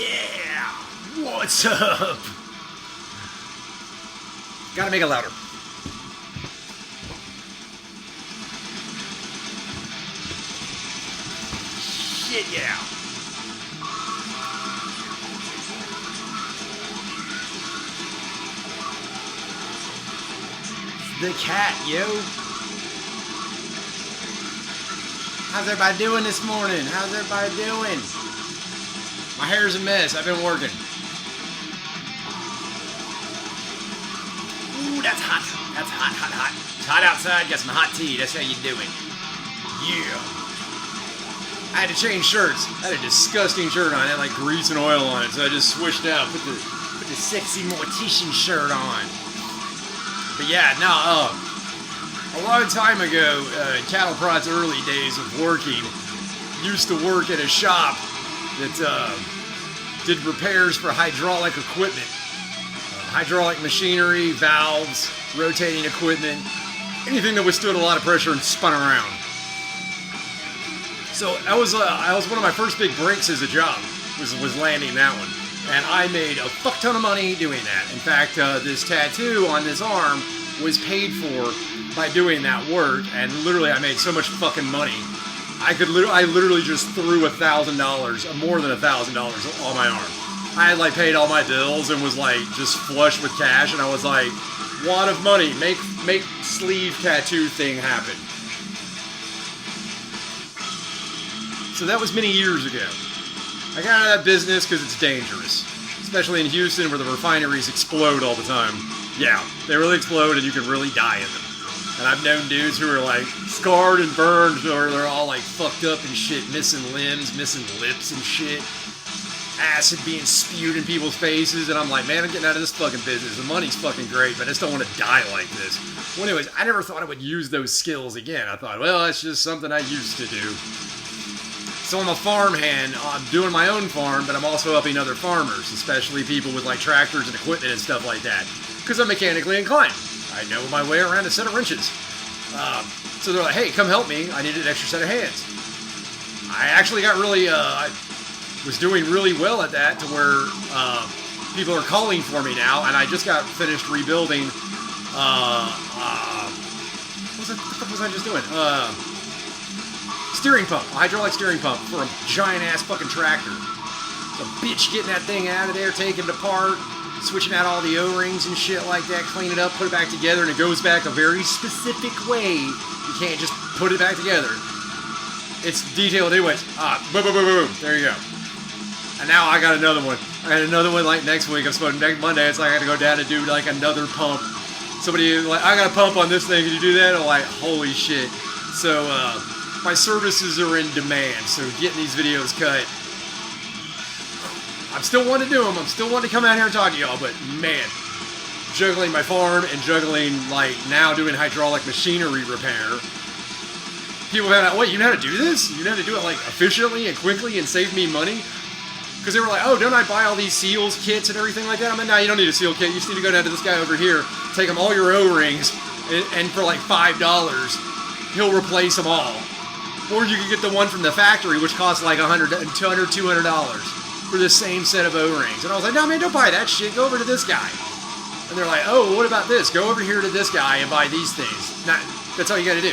Yeah! What's up? Gotta make it louder. Shit, yeah. The cat, yo. How's everybody doing this morning? How's everybody doing? My hair's a mess. I've been working. Ooh, that's hot. That's hot, hot, hot. It's hot outside. Got some hot tea. That's how you do it. Yeah. I had to change shirts. I had a disgusting shirt on. It had like grease and oil on it. So I just switched out. Put the sexy mortician shirt on. But yeah, no, a long time ago, Cattle Prod's early days of working, used to work at a shop that did repairs for hydraulic equipment. Hydraulic machinery, valves, rotating equipment, anything that withstood a lot of pressure and spun around. So that was one of my first big breaks as a job, was landing that one. And I made a fuck ton of money doing that. In fact, this tattoo on this arm was paid for by doing that work, and literally I made so much fucking money. I literally just threw $1,000, more than $1,000 on my arm. I had like paid all my bills and was like just flush with cash, and I was like, wad of money, make sleeve tattoo thing happen. So that was many years ago. I got out of that business because it's dangerous, especially in Houston where the refineries explode all the time. Yeah, they really explode and you can really die in them. And I've known dudes who are like scarred and burned, or they're all like fucked up and shit, missing limbs, missing lips and shit. Acid being spewed in people's faces, and I'm like, man, I'm getting out of this fucking business. The money's fucking great, but I just don't want to die like this. Well, anyways, I never thought I would use those skills again. I thought, well, that's just something I used to do. So I'm a farmhand. I'm doing my own farm, but I'm also helping other farmers, especially people with like tractors and equipment and stuff like that, because I'm mechanically inclined. I know my way around a set of wrenches. So they're like, hey, come help me. I need an extra set of hands. I actually got really, I was doing really well at that, to where people are calling for me now, and I just got finished rebuilding, what the fuck was I just doing? Steering pump, a hydraulic steering pump for a giant ass fucking tractor. So bitch getting that thing out of there, taking it apart, switching out all the O-rings and shit like that, clean it up, put it back together, and it goes back a very specific way. You can't just put it back together. It's detailed anyways. Boom, boom, boom, boom, boom. There you go. And now I got another one. I got another one like next week. I'm supposed to, next Monday, it's like I gotta go down and do like another pump. Somebody like, I got a pump on this thing, can you do that? I'm like, holy shit. So, my services are in demand, so getting these videos cut, I'm still wanting to do them. I'm still wanting to come out here and talk to y'all, but man, juggling my farm and juggling, like, now doing hydraulic machinery repair. People have, wait, you know how to do this? You know how to do it, like, efficiently and quickly and save me money? Because they were like, oh, don't I buy all these seals kits and everything like that? I'm like, nah, you don't need a seal kit. You just need to go down to this guy over here, take him all your O-rings, and for like $5, he'll replace them all. Or you can get the one from the factory, which costs like $100, $200, $200 for the same set of O-rings. And I was like, no, man, don't buy that shit. Go over to this guy. And they're like, oh, what about this? Go over here to this guy and buy these things. That's all you got to do.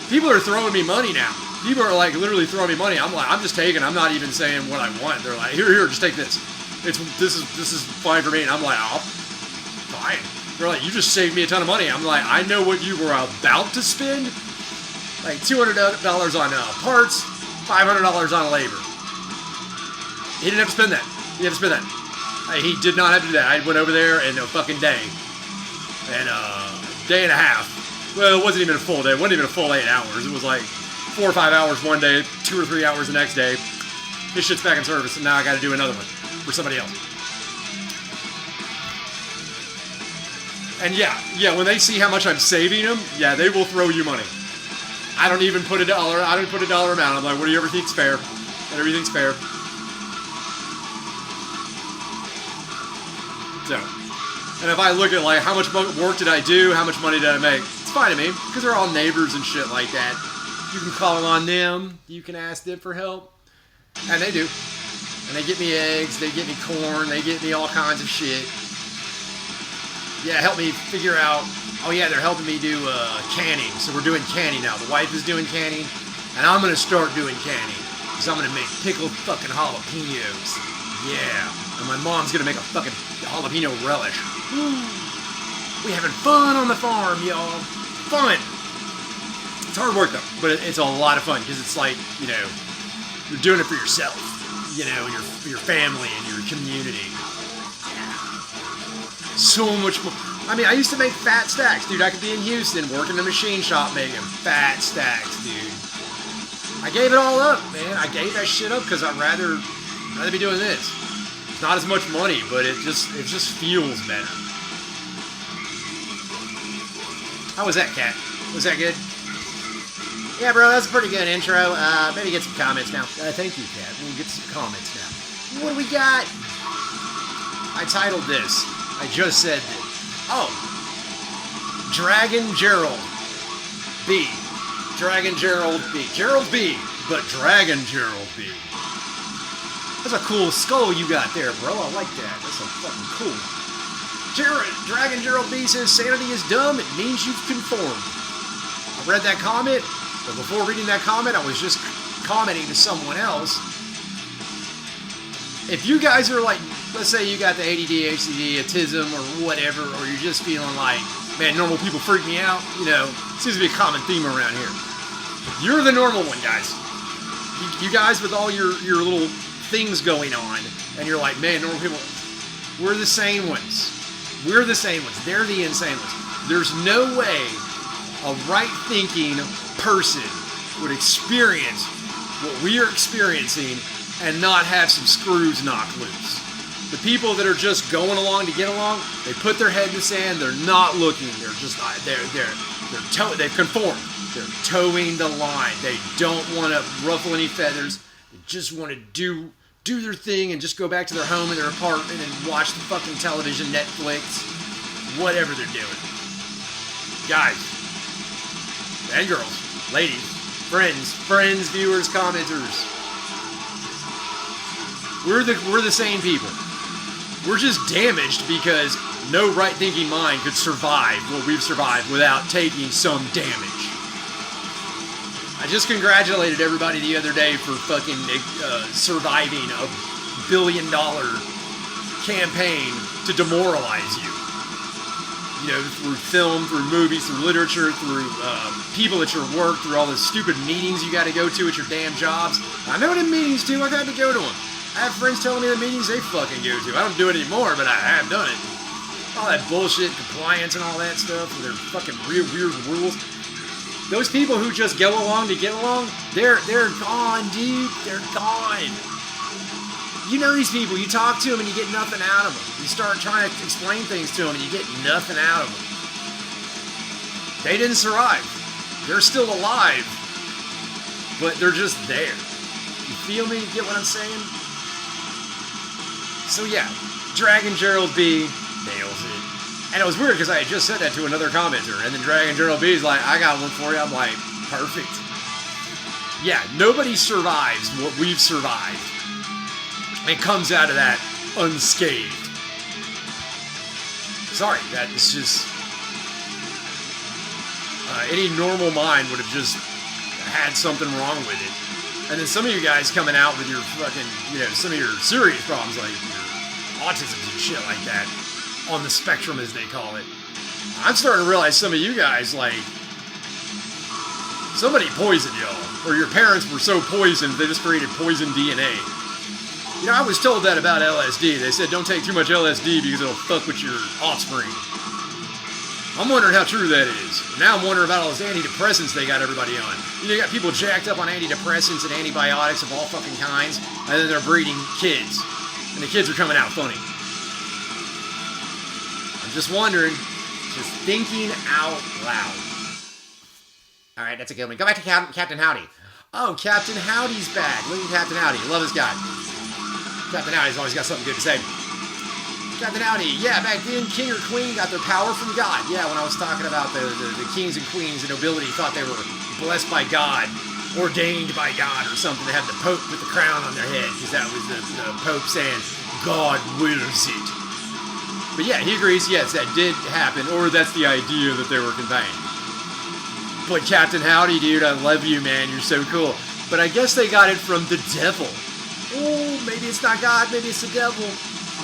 People are throwing me money now. People are like literally throwing me money. I'm like, I'm just taking. I'm not even saying what I want. They're like, here, just take this. This is fine for me. And I'm like, oh, fine. They're like, you just saved me a ton of money. I'm like, I know what you were about to spend. Like $200 on parts, $500 on labor. He didn't have to spend that. He had to spend that. He did not have to do that. I went over there in a fucking day. And day and a half. Well, it wasn't even a full day. It wasn't even a full 8 hours. It was like 4 or 5 hours one day, 2 or 3 hours the next day. This shit's back in service, and now I got to do another one for somebody else. And yeah, when they see how much I'm saving them, yeah, they will throw you money. I don't even put a dollar. I don't put a dollar amount. I'm like, what do you ever think's fair? And everything's fair. So, and if I look at like how much work did I do, how much money did I make, it's fine to me because they're all neighbors and shit like that. You can call on them. You can ask them for help, and they do. And they get me eggs, they get me corn, they get me all kinds of shit. Yeah, help me figure out. Oh yeah, they're helping me do canning. So we're doing canning now. The wife is doing canning, and I'm gonna start doing canning. Because I'm gonna make pickled fucking jalapenos. Yeah. And my mom's gonna make a fucking jalapeno relish. We having fun on the farm, y'all. Fun. It's hard work though, but it's a lot of fun because it's like, you know, you're doing it for yourself, you know, your family and your community. So much more. I mean, I used to make fat stacks, dude. I could be in Houston working in a machine shop making fat stacks, dude. I gave it all up, man. I gave that shit up because I'd rather be doing this. It's not as much money, but it just feels better. How was that, Cat? Was that good? Yeah, bro, that's a pretty good intro. Maybe get some comments now. Thank you, Cat. We'll get some comments now. What do we got? I titled this. I just said this. Oh. Dragon Gerald B. Dragon Gerald B. Gerald B. But Dragon Gerald B. That's a cool skull you got there, bro. I like that. That's so fucking cool. Dragon Gerald B says, sanity is dumb. It means you've conformed. I read that comment. But before reading that comment, I was just commenting to someone else. If you guys are like, let's say you got the ADD, HDD, autism, or whatever, or you're just feeling like, man, normal people freak me out, you know, seems to be a common theme around here. You're the normal one, guys. You guys with all your little things going on, and you're like, man, normal people, we're the sane ones. We're the sane ones. They're the insane ones. There's no way a right-thinking person would experience what we are experiencing and not have some screws knocked loose. The people that are just going along to get along, they put their head in the sand, they're not looking, they're just, they've conformed. They're towing the line. They don't want to ruffle any feathers. They just want to do their thing and just go back to their home and their apartment and watch the fucking television, Netflix, whatever they're doing. Guys, and girls, ladies, friends, viewers, commenters. We're the sane people. We're just damaged because no right-thinking mind could survive what we've survived without taking some damage. I just congratulated everybody the other day for fucking surviving a $1 billion campaign to demoralize you. You know, through film, through movies, through literature, through people at your work, through all the stupid meetings you got to go to at your damn jobs. I know them meetings too. I've had to go to them. I have friends telling me the meetings they fucking go to. I don't do it anymore, but I have done it. All that bullshit, compliance and all that stuff, with their fucking weird rules. Those people who just go along to get along, they're gone, dude. They're gone. You know these people. You talk to them and you get nothing out of them. You start trying to explain things to them and you get nothing out of them. They didn't survive. They're still alive, but they're just there. You feel me? Get what I'm saying? So yeah, Dragon Gerald B nails it. And it was weird because I had just said that to another commenter, and then Dragon Gerald B is like, I got one for you. I'm like, perfect. Yeah, nobody survives what we've survived and comes out of that unscathed. Sorry, that is just... any normal mind would have just had something wrong with it. And then some of you guys coming out with your fucking, you know, some of your serious problems, like your autism and shit like that, on the spectrum as they call it. I'm starting to realize some of you guys, like, somebody poisoned y'all, or your parents were so poisoned they just created poison DNA. You know, I was told that about LSD. They said don't take too much LSD because it'll fuck with your offspring. I'm wondering how true that is. Now I'm wondering about all those antidepressants they got everybody on. You know, you got people jacked up on antidepressants and antibiotics of all fucking kinds, and then they're breeding kids. And the kids are coming out funny. I'm just wondering, just thinking out loud. Alright, that's a good one. Go back to Captain Howdy. Oh, Captain Howdy's back. Look at Captain Howdy. I love this guy. Captain Howdy's always got something good to say. Captain Howdy, yeah, back then, king or queen got their power from God. Yeah, when I was talking about the kings and queens, the nobility thought they were blessed by God ordained by God or something to have the Pope put the crown on their head, because that was the Pope saying, God wills it. But yeah, he agrees, yes, that did happen, or that's the idea that they were conveying. But Captain Howdy, dude, I love you, man. You're so cool. But I guess they got it from the devil. Oh, maybe it's not God, maybe it's the devil.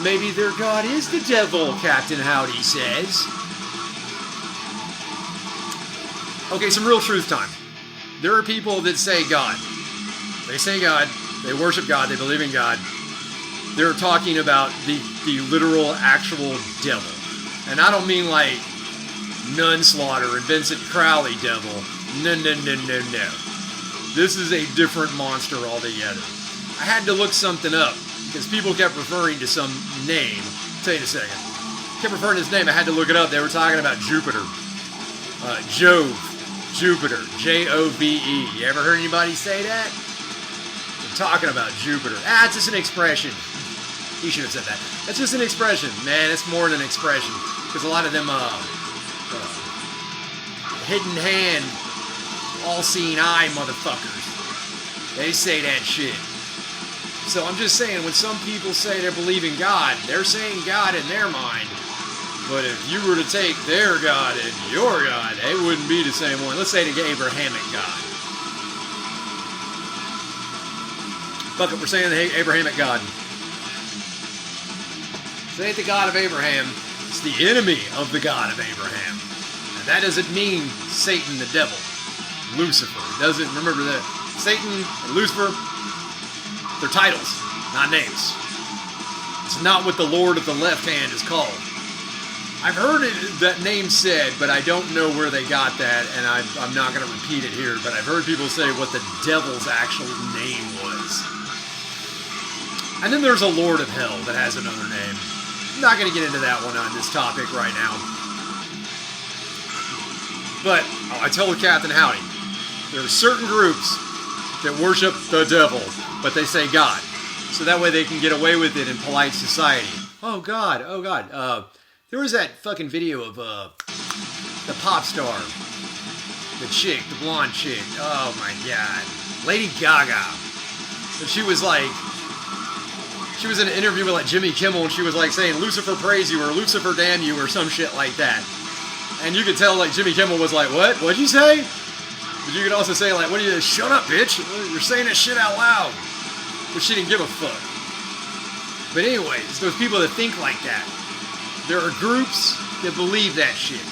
Maybe their God is the devil, Captain Howdy says. Okay, some real truth time. There are people that say God. They say God. They worship God. They believe in God. They're talking about the literal, actual devil. And I don't mean like Nunslaughter and Vincent Crowley devil. No. This is a different monster altogether. I had to look something up because people kept referring to some name. I'll tell you in a second. Kept referring to this name. I had to look it up. They were talking about Jupiter. Jove. Jupiter. Jove. You ever heard anybody say that? They're talking about Jupiter. It's just an expression. He should have said that. That's just an expression. Man, it's more than an expression. Because a lot of them, hidden hand, all-seeing eye motherfuckers, they say that shit. So I'm just saying, when some people say they believe in God, they're saying God in their mind. But if you were to take their God and your God, they wouldn't be the same one. Let's say the Abrahamic God. Fuck it, we're saying the Abrahamic God. It ain't the God of Abraham. It's the enemy of the God of Abraham. And that doesn't mean Satan the devil. Lucifer. It doesn't, remember that Satan and Lucifer, they're titles, not names. It's not what the Lord of the left hand is called. I've heard that name said, but I don't know where they got that, and I'm not going to repeat it here, but I've heard people say what the devil's actual name was. And then there's a Lord of Hell that has another name. I'm not going to get into that one on this topic right now. But I told Captain Howdy, there are certain groups that worship the devil, but they say God. So that way they can get away with it in polite society. Oh God. There was that fucking video of the pop star, the chick, the blonde chick. Oh my God. Lady Gaga. And she was like, she was in an interview with like Jimmy Kimmel, and she was like saying, Lucifer praise you, or Lucifer damn you, or some shit like that. And you could tell like Jimmy Kimmel was like, what? What'd you say? But you could also say like, what are you, shut up, bitch. You're saying that shit out loud. But she didn't give a fuck. But anyways, those people that think like that, there are groups that believe that shit.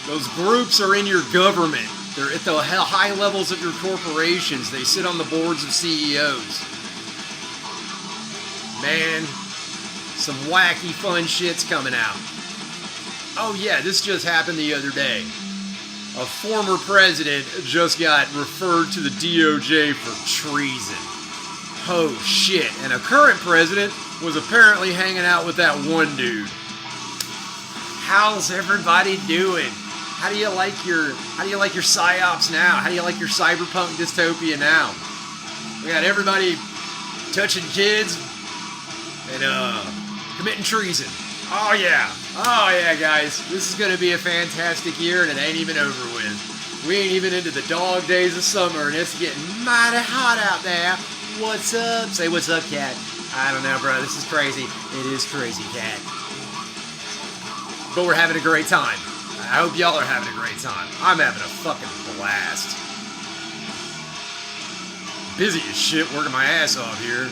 Those groups are in your government. They're at the high levels of your corporations. They sit on the boards of CEOs. Man, some wacky fun shit's coming out. Oh yeah, this just happened the other day. A former president just got referred to the DOJ for treason. Oh shit, and a current president was apparently hanging out with that one dude. How's everybody doing? How do you like your psyops now? How do you like your cyberpunk dystopia now? We got everybody touching kids and committing treason. Oh yeah, guys, this is gonna be a fantastic year, and it ain't even over with. We ain't even into the dog days of summer, and it's getting mighty hot out there. What's up? Say what's up, cat. I don't know, bro. This is crazy. It is crazy, cat. But we're having a great time. I hope y'all are having a great time. I'm having a fucking blast. Busy as shit, working my ass off here.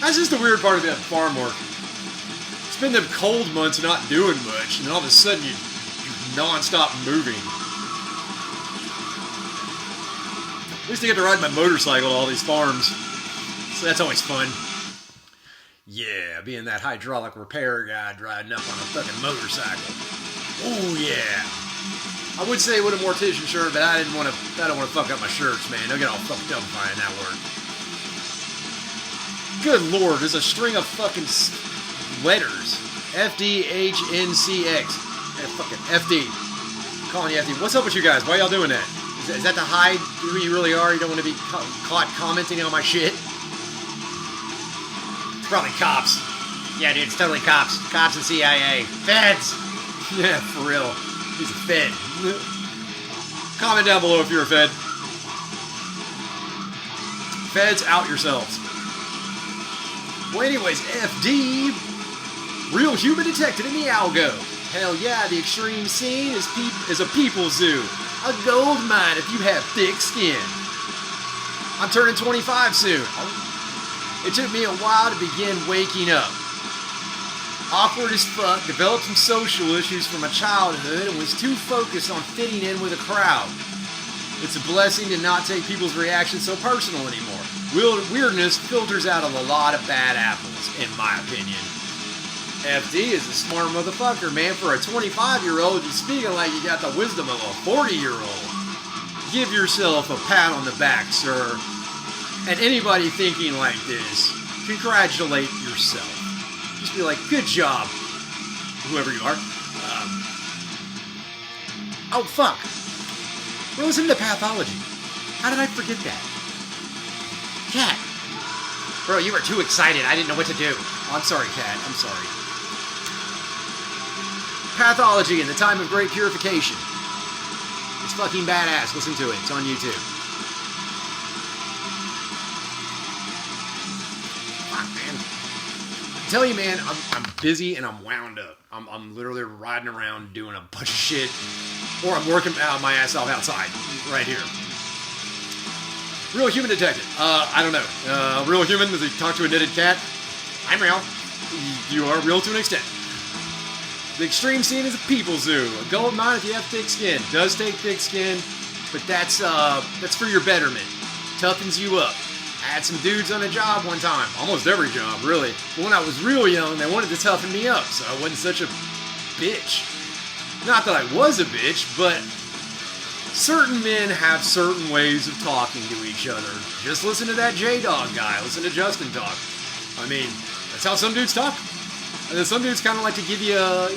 That's just the weird part about farm work. Spend them cold months not doing much, and all of a sudden you're non-stop moving. At least I get to ride my motorcycle to all these farms, so that's always fun. Yeah, being that hydraulic repair guy riding up on a fucking motorcycle. Oh yeah. I would say with a mortician shirt, but I don't want to fuck up my shirts, man. They'll get all fucked up if I in that word. Good lord, there's a string of fucking letters. FDHNCX. Fucking FD. I'm calling you FD. What's up with you guys? Why y'all doing that? Is that to hide who you really are? You don't want to be caught commenting on my shit? It's probably cops. Yeah, dude, it's totally cops. Cops and CIA. Feds! Yeah, for real. He's a fed. Comment down below if you're a fed. Feds, out yourselves. Well, anyways, FD, real human detected in the algo. Hell yeah, the extreme scene is a people zoo. A gold mine if you have thick skin. I'm turning 25 soon. It took me a while to begin waking up. Awkward as fuck, developed some social issues from my childhood, and was too focused on fitting in with a crowd. It's a blessing to not take people's reactions so personal anymore. Weirdness filters out of a lot of bad apples, in my opinion. FD is a smart motherfucker, man. For a 25-year-old, you're speaking like you got the wisdom of a 40-year-old. Give yourself a pat on the back, sir. And anybody thinking like this, congratulate yourself. Just be like, good job, whoever you are. Oh, fuck. We're listening to Pathology. How did I forget that? Cat. Bro, you were too excited. I didn't know what to do. Oh, I'm sorry, Cat. I'm sorry. Pathology in the Time of Great Purification. It's fucking badass. Listen to it. It's on YouTube. Fuck, man. I tell you, man, I'm busy and I'm wound up. I'm literally riding around doing a bunch of shit. Or I'm working my ass off outside. Right here. Real human detective. I don't know. Real human, does he talk to a knitted cat? I'm real. You are real to an extent. The extreme scene is a people zoo. A gold mine if you have thick skin. Does take thick skin, but that's for your betterment. Toughens you up. I had some dudes on a job one time. Almost every job, really. But when I was real young, they wanted to toughen me up, so I wasn't such a bitch. Not that I was a bitch, but certain men have certain ways of talking to each other. Just listen to that J-Dog guy. Listen to Justin talk. I mean, that's how some dudes talk. And then some dudes kind of like to give you a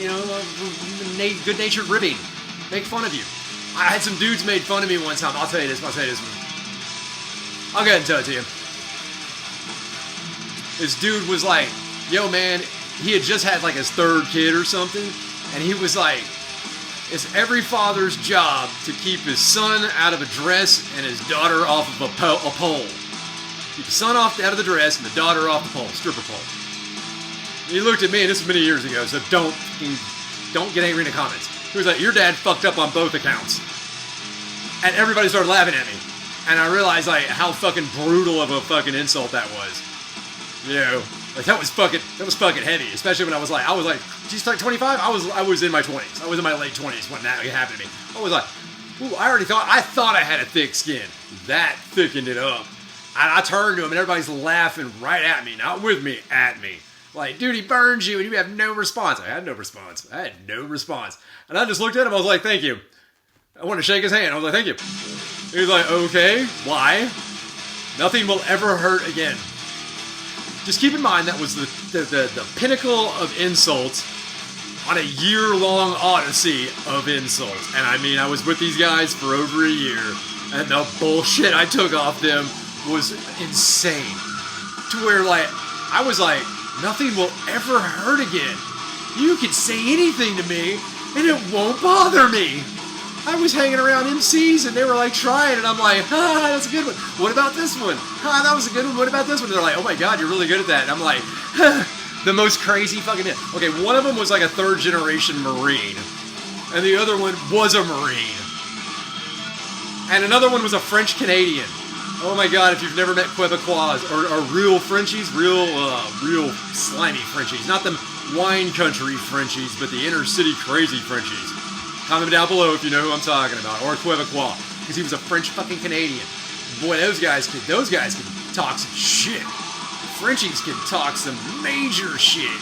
good-natured ribbing. Make fun of you. I had some dudes made fun of me one time. I'll tell you this. I'll go ahead and tell it to you. This dude was like, yo, man, he had just had like his third kid or something. And he was like, it's every father's job to keep his son out of a dress and his daughter off of a pole. Keep the son out of the dress and the daughter off the pole, stripper pole. And he looked at me, and this was many years ago, so don't get angry in the comments. He was like, your dad fucked up on both accounts. And everybody started laughing at me. And I realized like how fucking brutal of a fucking insult that was. You know, like that was fucking heavy, especially when I was like, geez, like 25? I was in my 20s. I was in my late 20s when that happened to me. I was like, ooh, I thought I had a thick skin. That thickened it up. And I turned to him and everybody's laughing right at me, not with me, at me. Like, dude, he burned you and you have no response. I had no response. And I just looked at him, I was like, thank you. I wanted to shake his hand. I was like, thank you. He was like, okay, why? Nothing will ever hurt again. Just keep in mind that was the pinnacle of insults on a year-long odyssey of insults. And I mean, I was with these guys for over a year, and the bullshit I took off them was insane. To where, like, I was like, nothing will ever hurt again. You can say anything to me, and it won't bother me. I was hanging around MCs and they were like trying, and I'm like, that's a good one. What about this one? That was a good one. What about this one? And they're like, oh my god, you're really good at that. And I'm like, the most crazy fucking hit. Okay, one of them was like a third generation Marine, and the other one was a Marine, and another one was a French Canadian. Oh my god, if you've never met Quebecois or real Frenchies, real slimy Frenchies, not them wine country Frenchies, but the inner city crazy Frenchies. Comment down below if you know who I'm talking about, or Quebecois, because he was a French fucking Canadian. Boy, those guys can talk some shit. Frenchies can talk some major shit.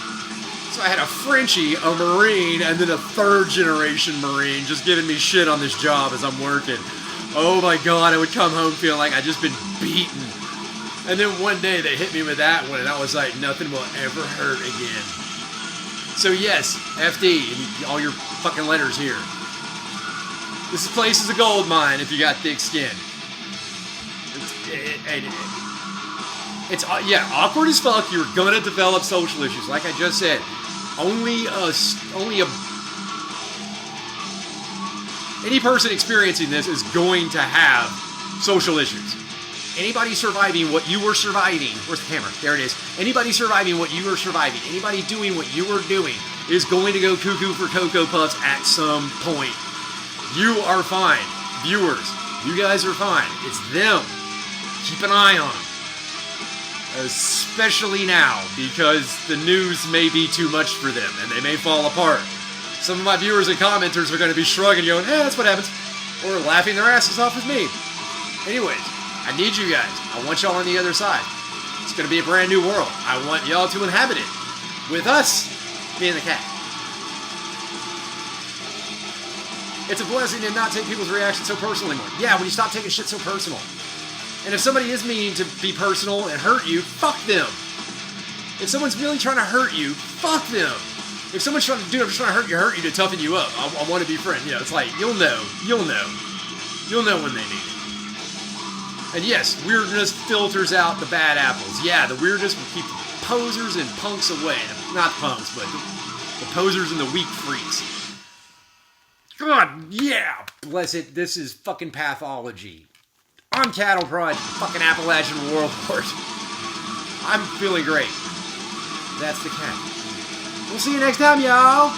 So I had a Frenchie, a Marine, and then a third generation Marine just giving me shit on this job as I'm working. Oh my god, I would come home feeling like I'd just been beaten. And then one day they hit me with that one, and I was like, nothing will ever hurt again. So yes, FD, and all your fucking letters here. This place is a gold mine if you got thick skin. It's awkward as fuck. You're gonna develop social issues, like I just said. Any person experiencing this is going to have social issues. Anybody surviving what you were surviving, where's the camera? There it is. Anybody surviving what you were surviving, anybody doing what you were doing is going to go cuckoo for Cocoa Puffs at some point. You are fine. Viewers, you guys are fine. It's them. Keep an eye on them. Especially now, because the news may be too much for them, and they may fall apart. Some of my viewers and commenters are going to be shrugging, going, that's what happens. Or laughing their asses off with me. Anyways, I need you guys. I want y'all on the other side. It's going to be a brand new world. I want y'all to inhabit it. With us being the cat. It's a blessing to not take people's reactions so personal anymore. Yeah, when you stop taking shit so personal. And if somebody is meaning to be personal and hurt you, fuck them. If someone's really trying to hurt you, fuck them. If someone's trying to, dude, I'm just trying to hurt you to toughen you up. I want to be friends. Yeah, it's like, you'll know. You'll know when they need it. And yes, weirdness filters out the bad apples. Yeah, the weirdness will keep the posers and punks away. Not punks, but the posers and the weak freaks. God, yeah, bless it. This is fucking pathology. I'm Cattle Prod, fucking Appalachian Warlord. I'm feeling great. That's the cat. We'll see you next time, y'all.